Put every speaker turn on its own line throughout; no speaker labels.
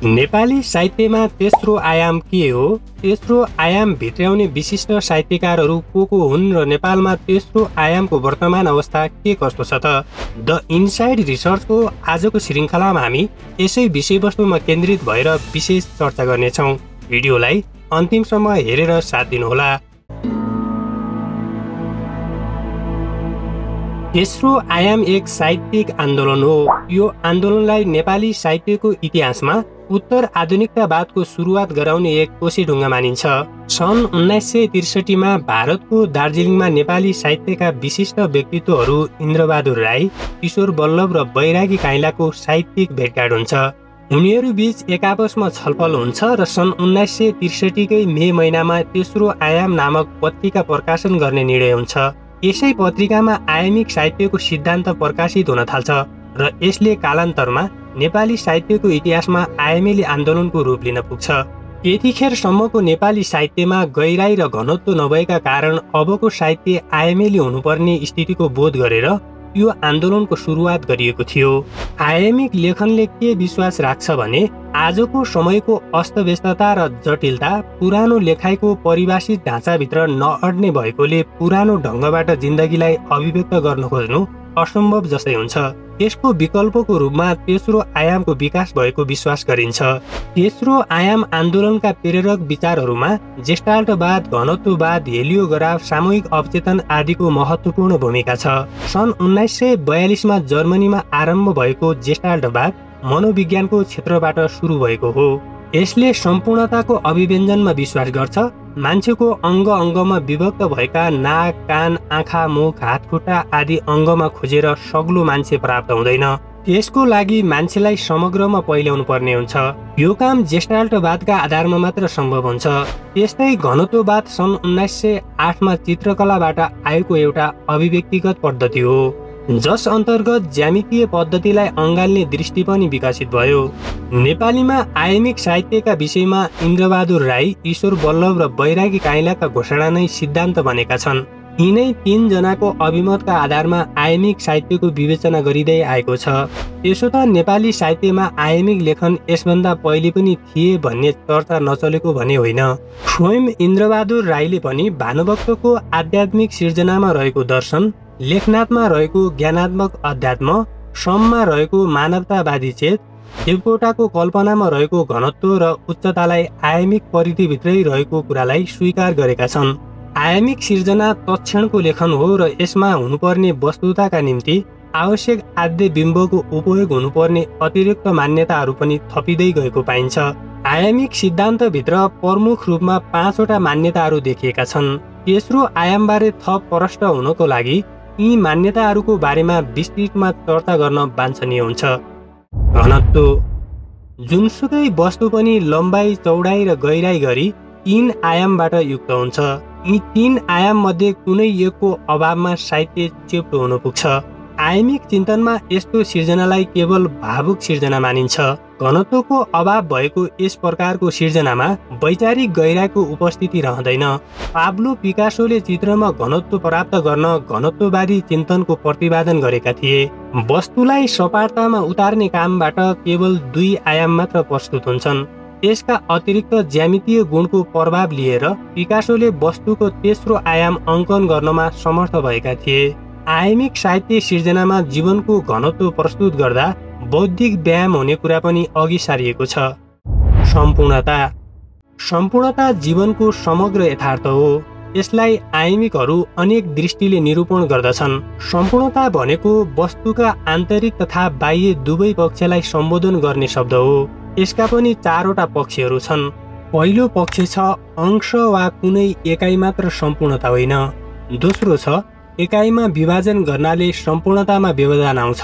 नेपाली साहित्यमा तेस्रो आयाम के हो? तेस्रो आयाम भित्र्याउने विशिष्ट साहित्यकारहरू को हुन् र नेपालमा तेस्रो आयामको वर्तमान अवस्था के कस्तो छ त? द इनसाइड रिसर्चको आजको श्रृङ्खलामा हामी यसै विषयवस्तुमा केन्द्रित भएर विशेष चर्चा गर्नेछौँ। भिडियोलाई अन्तिमसम्म हेरेर साथ दिनुहोला। तेस्रो आयाम एक साहित्यिक आन्दोलन हो। यो आन्दोलनलाई नेपाली साहित्यको इतिहासमा उत्तर आधुनिकतावादको सुरुवात गराउने एक कोसेढुङ्गा मानिन्छ। सन् 1963 मा भारतको दार्जिलिङमा नेपाली साहित्यका विशिष्ट व्यक्तित्वहरू इन्द्रबहादुर राई, किशोर वल्लभ र बैरागी काइँलाको साहित्यिक भेटघाट हुन्छ। उनीहरू बीच एक आपसमा छलफल हुन्छ र सन् 1963 कै मे महिनामा तेस्रो आयाम नामक पत्रिका प्रकाशन गर्ने निर्णय हुन्छ। यसै पत्रिकामा आयामिक साहित्यको सिद्धान्त प्रकाशित हुन थाल्छ र यसले कालान्तरमा नेपाली साहित्यको इतिहासमा आयामेली आन्दोलनको रूप लिन पुग्छ। त्यतिखेरसम्मको नेपाली साहित्यमा गहिराई र घनत्व नभएका कारण अबको साहित्य आयामेली हुनुपर्ने स्थितिको बोध गरेर यो आन्दोलनको सुरुवात गरिएको थियो। आयामिक लेखनले के विश्वास राख्छ भने आजको समयको अस्तव्यस्तता र जटिलता पुरानो लेखाइको परिभाषित ढाँचाभित्र नअड्ने भएकोले पुरानो ढङ्गबाट जिन्दगीलाई अभिव्यक्त गर्न खोज्नु असम्भव जस्तै हुन्छ। यसको विकल्पको रूपमा तेस्रो आयामको विकास भएको विश्वास गरिन्छ। तेस्रो आयाम आन्दोलनका प्रेरक विचारहरूमा जेस्टाल्टवाद, घनत्ववाद, हेलियोग्राफ, सामूहिक अवचेतन आदिको महत्त्वपूर्ण भूमिका छ। सन् 1942 मा जर्मनीमा आरम्भ भएको जेस्टाल्टवाद मनोविज्ञानको क्षेत्रबाट सुरु भएको हो। यसले सम्पूर्णताको अभिव्यञ्जनमा विश्वास गर्छ। मान्छेको अङ्ग अङ्गमा विभक्त भएका नाक, कान, आँखा, मुख, हातखुट्टा आदि अङ्गमा खोजेर सग्लो मान्छे प्राप्त हुँदैन। यसको लागि मान्छेलाई समग्रमा पहिल्याउनु पर्ने हुन्छ। यो काम जेस्टाल्टवादका आधारमा मात्र सम्भव हुन्छ। यस्तै घनत्ववाद सन् 1908 मा चित्रकलाबाट आएको एउटा अभिव्यक्तिगत पद्धति हो, जस अन्तर्गत ज्यामितीय पद्धतिलाई अँगाल्ने दृष्टि पनि विकसित भयो। नेपालीमा आयामिक साहित्यका विषयमा इन्द्रबहादुर राई, किशोर वल्लभ र बैरागी काइँलाका घोषणा नै सिद्धान्त बनेका छन्। यिनै तीन जनाको अभिमतका आधारमा आयामिक साहित्यको विवेचना गरिँदै आएको छ। त्यसो त नेपाली साहित्यमा आयामिक लेखन यसभन्दा पहिले पनि थिए भन्ने चर्चा नचलेको भने होइन। स्वयं इन्द्रबहादुर राईले पनि भानुभक्तको आध्यात्मिक सिर्जनामा रहेको दर्शन, लेखनाथमा रहेको ज्ञानात्मक अध्यात्म, श्रममा रहेको मानवतावादी चेत, देवकोटाको कल्पनामा रहेको घनत्व र उच्चतालाई आयामिक परिधिभित्रै रहेको कुरालाई स्वीकार गरेका छन्। आयामिक सिर्जना तत्क्षणको लेखन हो र यसमा हुनुपर्ने वस्तुताका निम्ति आवश्यक आद्य बिम्बको उपयोग हुनुपर्ने अतिरिक्त मान्यताहरू पनि थपिँदै गएको पाइन्छ। आयामिक सिद्धान्तभित्र प्रमुख रूपमा 5 वटा मान्यताहरू देखिएका छन्। तेस्रो आयामबारे थप प्रष्ट हुनको लागि यी मान्यताहरूको बारेमा विस्तृतमा चर्चा गर्न वाञ्छनीय हुन्छ। घनत्व। जुनसुकै वस्तु पनि लम्बाइ, चौडाइ र गहिराई गरी 3 आयामबाट युक्त हुन्छ। यी 3 आयाम मध्ये कुनै एकको अभावमा साहित्य चेप्टो हुन पुग्छ। आयामिक चिन्तनमा यस्तो सिर्जनालाई केवल भावुक सिर्जना मानिन्छ। घनत्वको अभाव भएको यस प्रकारको सिर्जनामा वैचारिक गहिराईको उपस्थिति रहँदैन। पाब्लो पिकासोले चित्रमा घनत्व प्राप्त गर्न घनत्ववादी चिन्तनको प्रतिपादन गरेका थिए। वस्तुलाई सपाटतामा उतार्ने कामबाट केवल 2 आयाम मात्र प्रस्तुत हुन्छन्। त्यसका अतिरिक्त ज्यामितीय गुणको प्रभाव लिएर पिकासोले वस्तुको तेस्रो आयाम अङ्कन गर्नमा समर्थ भएका थिए। आयामिक साहित्य सिर्जनामा जीवनको घनत्व प्रस्तुत गर्दा बौद्धिक व्यायाम हुने कुरा पनि अघि सारिएको छ। सम्पूर्णता। सम्पूर्णता जीवनको समग्र यथार्थ हो। यसलाई आयामिकहरू अनेक दृष्टिले निरूपण गर्दछन्। सम्पूर्णता भनेको वस्तुका आन्तरिक तथा बाह्य दुवै पक्षलाई सम्बोधन गर्ने शब्द हो। यसका पनि 4 वटा पक्षहरू छन्। पहिलो पक्ष छ अंश वा कुनै एकाइ मात्र सम्पूर्णता होइन। दोस्रो छ एकाइमा विभाजन गर्नाले सम्पूर्णतामा व्यवधान आउँछ।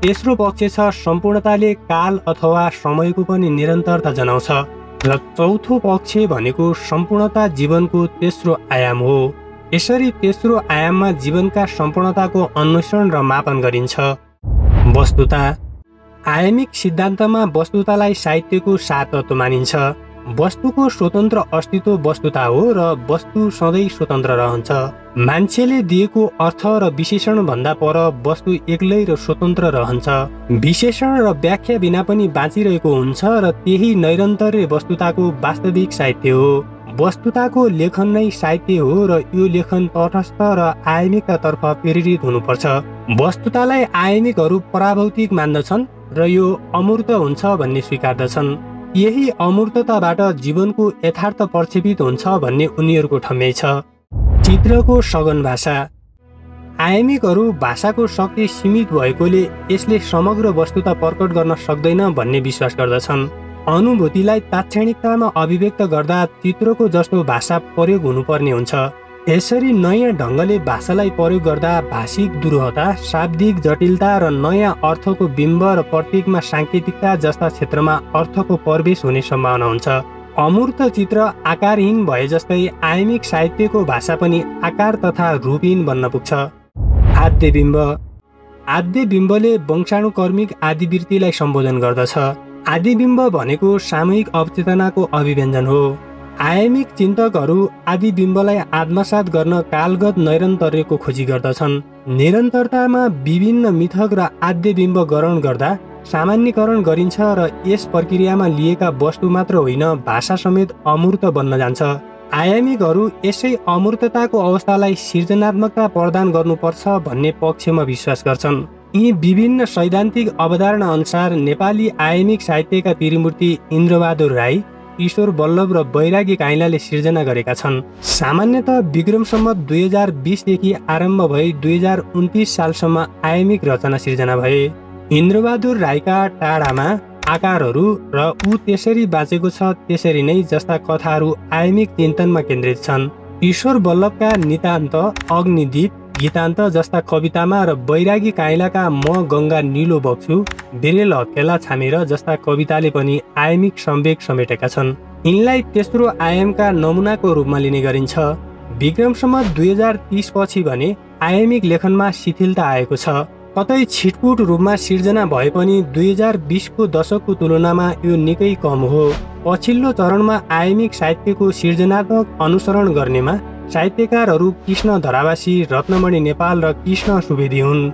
तेस्रो पक्ष छ सम्पूर्णताले काल अथवा समयको पनि निरन्तरता जनाउँछ। र चौथो पक्ष भनेको सम्पूर्णता जीवनको तेस्रो आयाम हो। यसरी तेस्रो आयाममा जीवनका सम्पूर्णताको अन्वेषण र मापन गरिन्छ। वस्तुता। आयामिक सिद्धान्तमा वस्तुतालाई साहित्यको 7 तत्त्व मानिन्छ। वस्तुको स्वतन्त्र अस्तित्व वस्तुता हो र वस्तु सधैँ स्वतन्त्र रहन्छ। मान्छेले दिएको अर्थ र विशेषण भन्दा पर वस्तु एक्लै र स्वतन्त्र रहन्छ। विशेषण र व्याख्या बिना पनि बाँचिरहेको हुन्छ र त्यही नैरन्तर्य वस्तुताको वास्तविक साहित्य हो। वस्तुताको लेखन नै साहित्य हो र यो लेखन तटस्थ र आयामिकतातर्फ प्रेरित हुनुपर्छ। वस्तुतालाई आयामिकहरू पराभौतिक मान्दछन् र यो अमूर्त हुन्छ भन्ने स्वीकार्दछन्। यही अमूर्तताबाट जीवनको यथार्थ प्रक्षेपित हुन्छ भन्ने उनीहरूको ठम्याइ छ। चित्रको सघन भाषा। आयामिकहरू भाषाको शक्ति सीमित भएकोले यसले समग्र वस्तुता प्रकट गर्न सक्दैन भन्ने विश्वास गर्दछन्। अनुभूतिलाई तात्क्षणिकतामा अभिव्यक्त गर्दा चित्रको जस्तो भाषा प्रयोग हुनुपर्ने हुन्छ। यसरी नयाँ ढङ्गले भाषालाई प्रयोग गर्दा भाषिक दुरूहता, शाब्दिक जटिलता र नयाँ अर्थको बिम्ब र प्रतीकमा साङ्केतिकता जस्ता क्षेत्रमा अर्थको प्रवेश हुने सम्भावना हुन्छ। अमूर्त चित्र आकारहीन भए जस्तै आयामिक साहित्यको भाषा पनि आकार तथा रूपहीन बन्न पुग्छ। आद्यबिम्ब। आद्यबिम्बले वंशानुक्रमिक आदिवृत्तिलाई सम्बोधन गर्दछ। आदिबिम्ब भनेको सामूहिक अवचेतनाको अभिव्यञ्जन हो। आयामिक चिन्तकहरू आदिबिम्बलाई आत्मसात गर्न कालगत नैरन्तर्यको खोजी गर्दछन्। निरन्तरतामा विभिन्न मिथक र आद्यबिम्ब ग्रहण गर्दा सामान्यकरण गरिन्छ र यस प्रक्रियामा लिएका वस्तु मात्र होइन भाषा समेत अमूर्त बन्न जान्छ। आयामिकहरू यसै अमूर्तताको अवस्थालाई सृजनात्मकता प्रदान गर्नुपर्छ भन्ने पक्षमा विश्वास गर्छन्। यी विभिन्न सैद्धान्तिक अवधारणा अनुसार नेपाली आयामिक साहित्यका त्रिमूर्ति इन्द्रबहादुर राई, ईश्वर बल्लभ र बैरागी काइँलाले सिर्जना गरेका छन्। सामान्यतः विक्रम सम्वत 2020 देखि आरम्भ भई 2029 सालसम्म आयामिक रचना सिर्जना भए। इन्द्रबहादुर राईका टाढामा आकारहरू र ऊ त्यसरी बाँचेको छ त्यसरी नै जस्ता कथाहरू आयामिक चिन्तनमा केन्द्रित छन्। ईश्वर बल्लभका नितान्त, अग्निदीप, गीतान्त जस्ता कवितामा र बैरागी काइँलाका म गङ्गा नीलो बग्छु, बिरेल हत्केला छामेर जस्ता कविताले पनि आयामिक संवेग समेटेका छन्। यिनलाई तेस्रो आयामका नमुनाको रूपमा लिने गरिन्छ। विक्रम सम्वत 2030 पछि भने आयामिक लेखनमा शिथिलता आएको छ। कतै छिटपुट रूपमा सिर्जना भए पनि 2020 को दशकको तुलनामा यो निकै कम हो। पछिल्लो चरणमा आयामिक साहित्यको सृजनात्मक अनुसरण गर्नेमा साहित्यकारहरू कृष्ण धरावासी, रत्नमणि नेपाल र कृष्ण सुवेदी हुन्।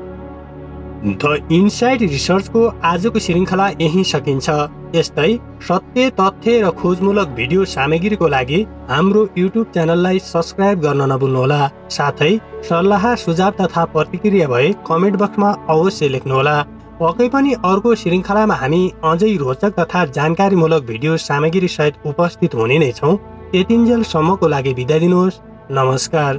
द इनसाइट रिसर्चको आजको श्रृङ्खला यही सकिन्छ। यस्तै सत्य, तथ्य र खोजमूलक भिडियो सामग्रीको लागि हाम्रो युट्युब च्यानललाई सब्स्क्राइब गर्न नभुल्नुहोला। साथै सल्लाह, सुझाव तथा प्रतिक्रिया भए कमेन्ट बक्समा अवश्य लेख्नुहोला। पक्कै पनि अर्को श्रृङ्खलामा हामी अझै रोचक तथा जानकारीमूलक भिडियो सामग्री सहित उपस्थित हुने नै छौँ। त्यतिन्जेलसम्मको लागि बिदा दिनुहोस्। नमस्कार।